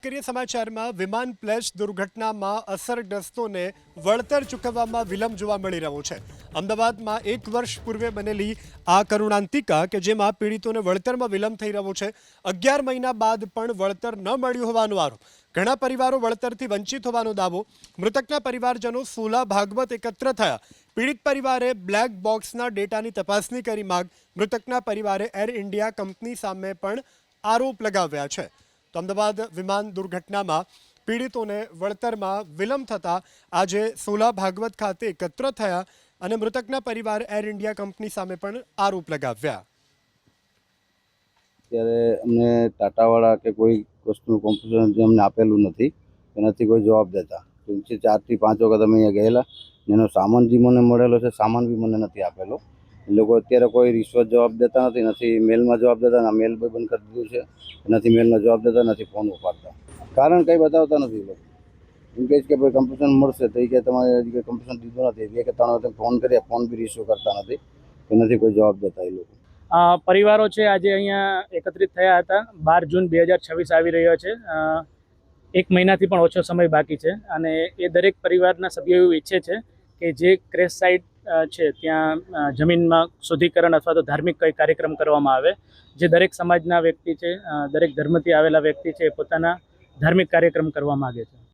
કરીએ સમાચારમાં વિમાન પ્લેશ દુર્ઘટનામાં અસરગ્રસ્તોને વળતર ચૂકવવામાં વિલંબ જોવા મળી રહ્યો છે। અમદાવાદમાં 1 વર્ષ પૂર્વે બનેલી આ કરુણાંતિકા કે જેમાં પીડિતોને વળતરમાં વિલંબ થઈ રહ્યો છે। 11 મહિના બાદ પણ વળતર ન મળ્યું હોવાનો આરોપ। ઘણા પરિવારો વળતરથી વંચિત હોવાનો દાવો। મૃતકના પરિવારજનો 16 ભાગવત એકત્ર થયા। પીડિત પરિવારે બ્લેક બોક્સના ડેટાની તપાસણી કરી માંગ। મૃતકના પરિવારે એર ઇન્ડિયા કંપની સામે પણ આરોપ લગાવ્યા છે। તો અમદાવાદ વિમાન દુર્ઘટનામાં પીડિતોને વળતરમાં વિલંબ થતાં આજે 16 ભાગવત ખાતે એકત્ર થયા અને મૃતકના પરિવારે એર ઇન્ડિયા કંપની સામે પણ આરોપ લગાવ્યા। ત્યારે અમને ટાટાવાળા કે કોઈ વસ્તુનું કોમ્પન્સેશન અમને આપેલું નથી, એનાથી કોઈ જવાબ દેતા 4 થી 5 વખત અમે અહીંયા ગયેલા ને એનો સામાન જે મને મળેલો છે સામાન બી મને નથી આપેલો। એ લોકો અત્યારે કોઈ રિશ્વત જવાબ દેતા નથી મેલમાં જવાબ દેતા, મેલ બી બંધ કરી દીધું છે, નથી મેલમાં જવાબ દેતા, નથી ફોન ઉપાડતા, કારણ કંઈ બતાવતા નથી। લોકો એમ કહે છે કે ભાઈ કમ્પન્સેશન મળશે તો એ કે તમારે હજી કમ્પન્સેશન દીધું નથી, કે 3 વખત ફોન કરીએ, ફોન બી રિસીવ કરતા નથી, એનાથી કોઈ જવાબ દેતા એ લોકો। પરિવારો છે આજે અહીંયા એકત્રિત થયા હતા। 12 જૂન 2026 આવી રહ્યો છે। 1 મહિનાથી પણ ઓછો સમય બાકી છે અને એ દરેક પરિવારના સભ્યો એવું ઈચ્છે છે કે જે ક્રેશ સાઇટ છે ત્યાં જમીનમાં શુદ્ધિકરણ અથવા તો ધાર્મિક કંઈ કાર્યક્રમ કરવામાં આવે। જે દરેક સમાજના વ્યક્તિ છે, દરેક ધર્મથી આવેલા વ્યક્તિ છે એ પોતાના ધાર્મિક કાર્યક્રમ કરવા માગે છે।